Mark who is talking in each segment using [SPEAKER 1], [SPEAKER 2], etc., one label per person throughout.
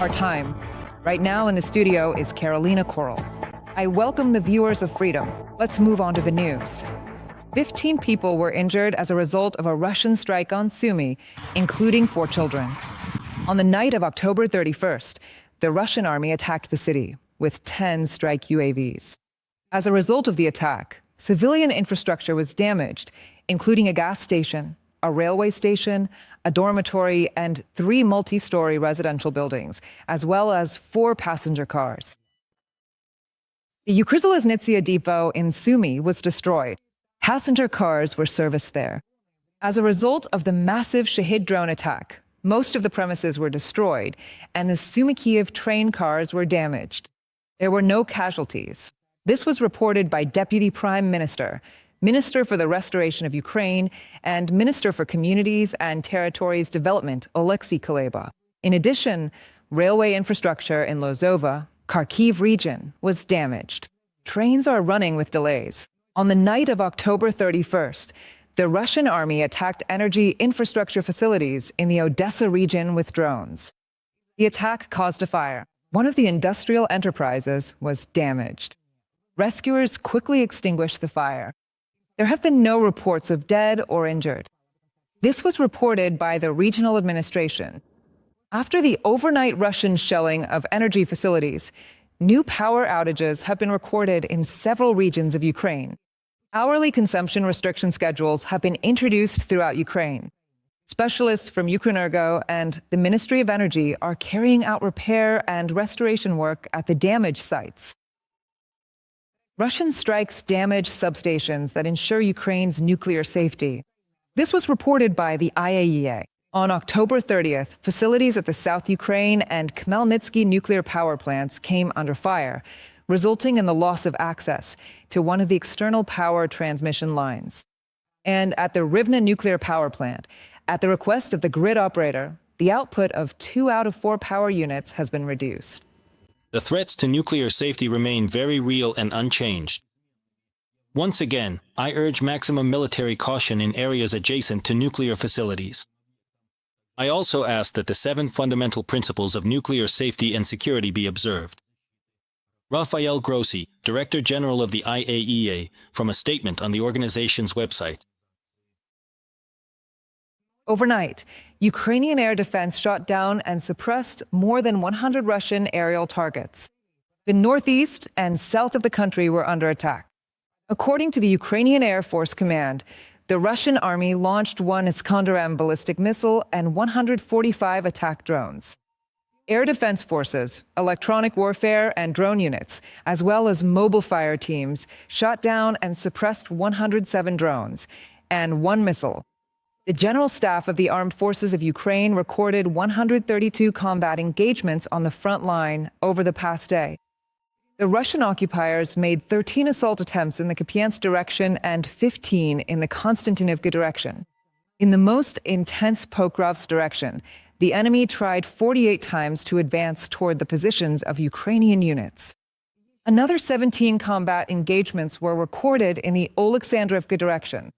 [SPEAKER 1] our time. Right now in the studio is Carolina Coral. I welcome the viewers of Freedom. Let's move on to the news. 15 people were injured as a result of a Russian strike on Sumy, including 4 children. On the night of October 31st, the Russian army attacked the city with 10 strike UAVs. As a result of the attack, civilian infrastructure was damaged, including a gas station, a railway station, a dormitory, and 3 multi-story residential buildings, as well as 4 passenger cars. The Ukrzaliznytsia depot in Sumy was destroyed. Passenger cars were serviced there. As a result of the massive Shahid drone attack, most of the premises were destroyed, and the Sumy-Kyiv train cars were damaged. There were no casualties. This was reported by Deputy Prime Minister, Minister for the Restoration of Ukraine, and Minister for Communities and Territories Development, Oleksiy Kuleba. In addition, railway infrastructure in Lozova, Kharkiv region, was damaged. Trains are running with delays. On the night of October 31st, the Russian army attacked energy infrastructure facilities in the Odessa region with drones. The attack caused a fire. One of the industrial enterprises was damaged. Rescuers quickly extinguished the fire. There have been no reports of dead or injured. This was reported by the regional administration. After the overnight Russian shelling of energy facilities, new power outages have been recorded in several regions of Ukraine. Hourly consumption restriction schedules have been introduced throughout Ukraine. Specialists from Ukrenergo and the Ministry of Energy are carrying out repair and restoration work at the damaged sites. Russian strikes damage substations that ensure Ukraine's nuclear safety. This was reported by the IAEA. On October 30th, facilities at the South Ukraine and Khmelnytsky nuclear power plants came under fire, resulting in the loss of access to one of the external power transmission lines. And at the Rivne nuclear power plant, at the request of the grid operator, the output of 2 out of 4 power units has been reduced.
[SPEAKER 2] The threats to nuclear safety remain very real and unchanged. Once again, I urge maximum military caution in areas adjacent to nuclear facilities. I also ask that the 7 fundamental principles of nuclear safety and security be observed. Rafael Grossi, Director General of the IAEA, from a statement on the organization's website.
[SPEAKER 1] Overnight, Ukrainian air defense shot down and suppressed more than 100 Russian aerial targets. The northeast and south of the country were under attack. According to the Ukrainian Air Force Command, the Russian army launched 1 Iskander-M ballistic missile and 145 attack drones. Air defense forces, electronic warfare, and drone units, as well as mobile fire teams, shot down and suppressed 107 drones and 1 missile. The General Staff of the Armed Forces of Ukraine recorded 132 combat engagements on the front line over the past day. The Russian occupiers made 13 assault attempts in the Kupiansk direction and 15 in the Konstantinivka direction. In the most intense Pokrovsk direction, the enemy tried 48 times to advance toward the positions of Ukrainian units. Another 17 combat engagements were recorded in the Oleksandrivka direction.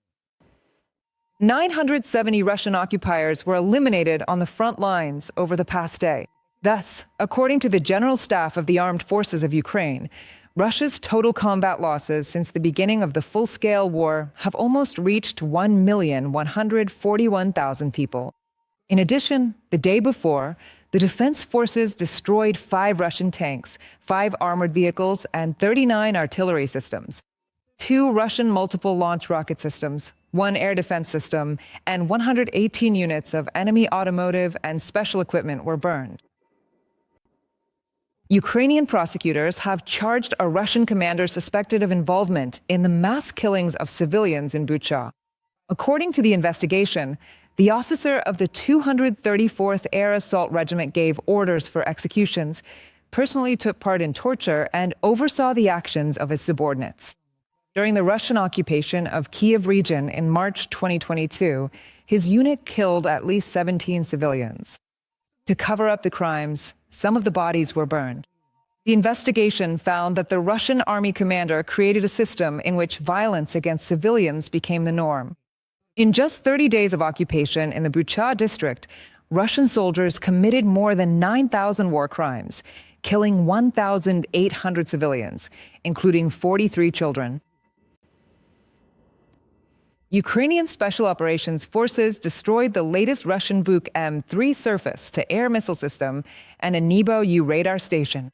[SPEAKER 1] 970 Russian occupiers were eliminated on the front lines over the past day. Thus, according to the General Staff of the Armed Forces of Ukraine, Russia's total combat losses since the beginning of the full-scale war have almost reached 1,141,000 people. In addition, the day before, the defense forces destroyed 5 Russian tanks, 5 armored vehicles, and 39 artillery systems. 2 Russian multiple launch rocket systems, 1 air defense system, and 118 units of enemy automotive and special equipment were burned. Ukrainian prosecutors have charged a Russian commander suspected of involvement in the mass killings of civilians in Bucha. According to the investigation, the officer of the 234th Air Assault Regiment gave orders for executions, personally took part in torture, and oversaw the actions of his subordinates. During the Russian occupation of Kyiv region in March 2022, his unit killed at least 17 civilians. To cover up the crimes, some of the bodies were burned. The investigation found that the Russian army commander created a system in which violence against civilians became the norm. In just 30 days of occupation in the Bucha district, Russian soldiers committed more than 9,000 war crimes, killing 1,800 civilians, including 43 children. Ukrainian Special Operations Forces destroyed the latest Russian Buk-M3 surface-to-air missile system and a Nebo-U radar station.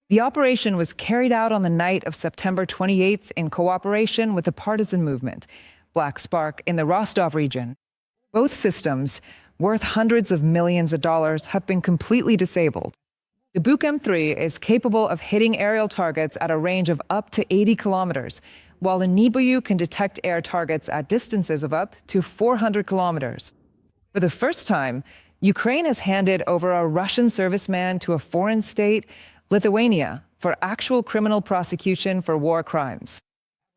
[SPEAKER 1] The operation was carried out on the night of September 28th in cooperation with the partisan movement, Black Spark, in the Rostov region. Both systems, worth hundreds of millions of dollars, have been completely disabled. The Buk-M3 is capable of hitting aerial targets at a range of up to 80 kilometers, while the Nebo-U can detect air targets at distances of up to 400 kilometers. For the first time, Ukraine has handed over a Russian serviceman to a foreign state, Lithuania, for actual criminal prosecution for war crimes.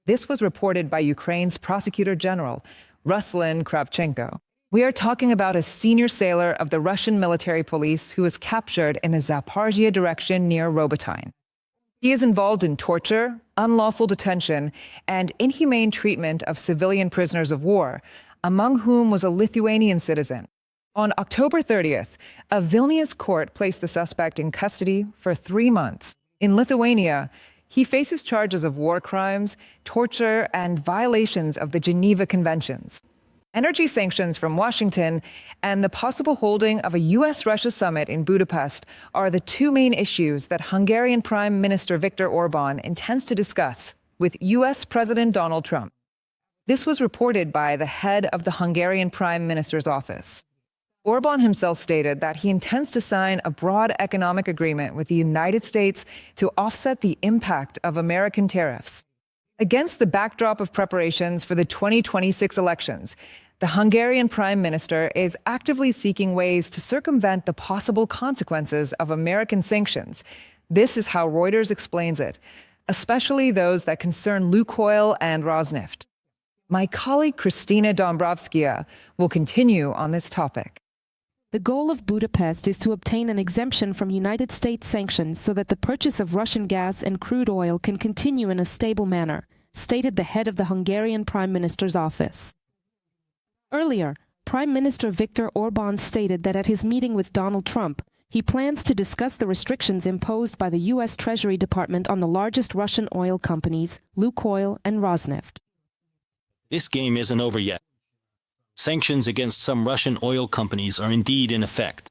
[SPEAKER 1] This was reported by Ukraine's Prosecutor General, Ruslan Kravchenko. We are talking about a senior sailor of the Russian military police who was captured in the Zaporizhia direction near Robotyne. He is involved in torture, unlawful detention, and inhumane treatment of civilian prisoners of war, among whom was a Lithuanian citizen. On October 30th, a Vilnius court placed the suspect in custody for 3 months. In Lithuania, he faces charges of war crimes, torture, and violations of the Geneva Conventions. Energy sanctions from Washington and the possible holding of a U.S.-Russia summit in Budapest are the two main issues that Hungarian Prime Minister Viktor Orban intends to discuss with U.S. President Donald Trump. This was reported by the head of the Hungarian Prime Minister's office. Orban himself stated that he intends to sign a broad economic agreement with the United States to offset the impact of American tariffs. Against the backdrop of preparations for the 2026 elections, the Hungarian Prime Minister is actively seeking ways to circumvent the possible consequences of American sanctions. This is how Reuters explains it, especially those that concern Lukoil and Rosneft. My colleague Kristina Dombrovskaya will continue on this topic.
[SPEAKER 3] The goal of Budapest is to obtain an exemption from United States sanctions so that the purchase of Russian gas and crude oil can continue in a stable manner, stated the head of the Hungarian Prime Minister's office. Earlier, Prime Minister Viktor Orban stated that at his meeting with Donald Trump, he plans to discuss the restrictions imposed by the U.S. Treasury Department on the largest Russian oil companies, Lukoil and Rosneft.
[SPEAKER 2] This game isn't over yet. Sanctions against some Russian oil companies are indeed in effect.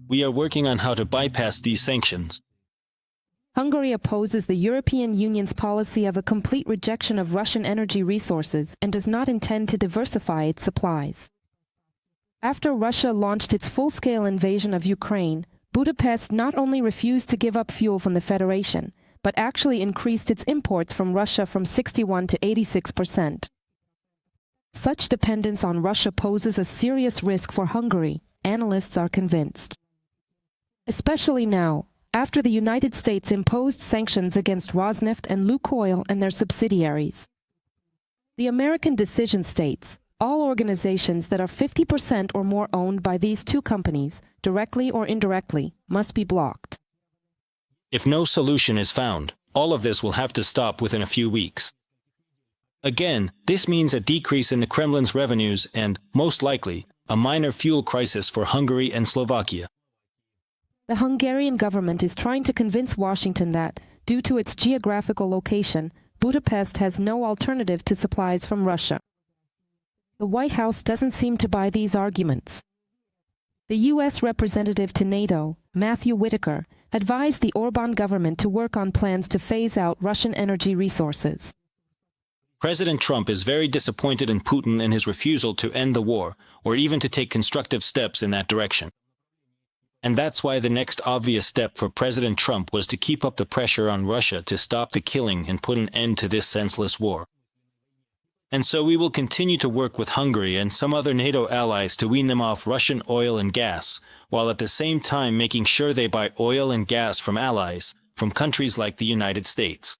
[SPEAKER 2] We are working on how to bypass these sanctions.
[SPEAKER 3] Hungary opposes the European Union's policy of a complete rejection of Russian energy resources and does not intend to diversify its supplies. After Russia launched its full-scale invasion of Ukraine, Budapest not only refused to give up fuel from the Federation, but actually increased its imports from Russia from 61% to 86%. Such dependence on Russia poses a serious risk for Hungary, analysts are convinced. Especially now, after the United States imposed sanctions against Rosneft and Lukoil and their subsidiaries. The American decision states, all organizations that are 50% or more owned by these two companies, directly or indirectly, must be blocked.
[SPEAKER 2] If no solution is found, all of this will have to stop within a few weeks. Again, this means a decrease in the Kremlin's revenues and, most likely, a minor fuel crisis for Hungary and Slovakia.
[SPEAKER 3] The Hungarian government is trying to convince Washington that, due to its geographical location, Budapest has no alternative to supplies from Russia. The White House doesn't seem to buy these arguments. The U.S. representative to NATO, Matthew Whitaker, advised the Orban government to work on plans to phase out Russian energy resources.
[SPEAKER 2] President Trump is very disappointed in Putin and his refusal to end the war, or even to take constructive steps in that direction. And that's why the next obvious step for President Trump was to keep up the pressure on Russia to stop the killing and put an end to this senseless war. And so we will continue to work with Hungary and some other NATO allies to wean them off Russian oil and gas, while at the same time making sure they buy oil and gas from allies, from countries like the United States.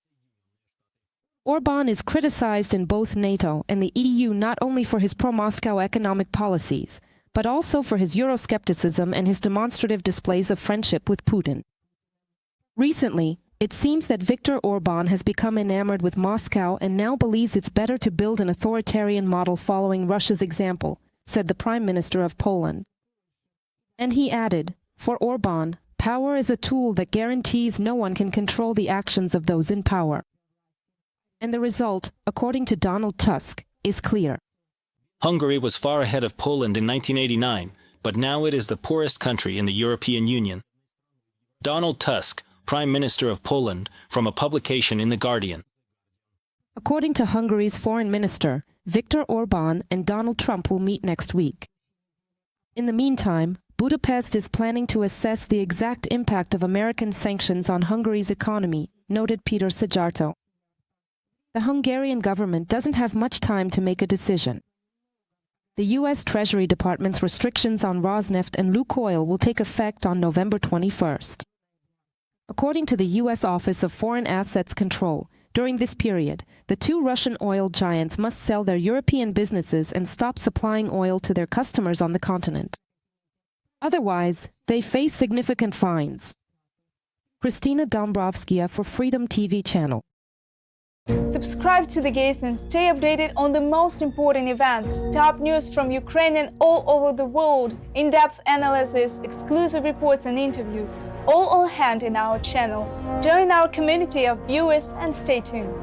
[SPEAKER 3] Orban is criticized in both NATO and the EU not only for his pro-Moscow economic policies, but also for his Euroscepticism and his demonstrative displays of friendship with Putin. Recently, it seems that Viktor Orban has become enamored with Moscow and now believes it's better to build an authoritarian model following Russia's example, said the Prime Minister of Poland. And he added, for Orban, power is a tool that guarantees no one can control the actions of those in power. And the result, according to Donald Tusk, is clear.
[SPEAKER 2] Hungary was far ahead of Poland in 1989, but now it is the poorest country in the European Union. Donald Tusk, Prime Minister of Poland, from a publication in The Guardian.
[SPEAKER 3] According to Hungary's Foreign Minister, Viktor Orban and Donald Trump will meet next week. In the meantime, Budapest is planning to assess the exact impact of American sanctions on Hungary's economy, noted Peter Szijjártó. The Hungarian government doesn't have much time to make a decision. The U.S. Treasury Department's restrictions on Rosneft and Lukoil will take effect on November 21st. According to the U.S. Office of Foreign Assets Control, during this period, the two Russian oil giants must sell their European businesses and stop supplying oil to their customers on the continent. Otherwise, they face significant fines. Kristina Dombrovskaya for Freedom TV Channel.
[SPEAKER 4] Subscribe to The Gaze and stay updated on the most important events, top news from Ukraine all over the world, in-depth analysis, exclusive reports and interviews, all on hand in our channel. Join our community of viewers and stay tuned.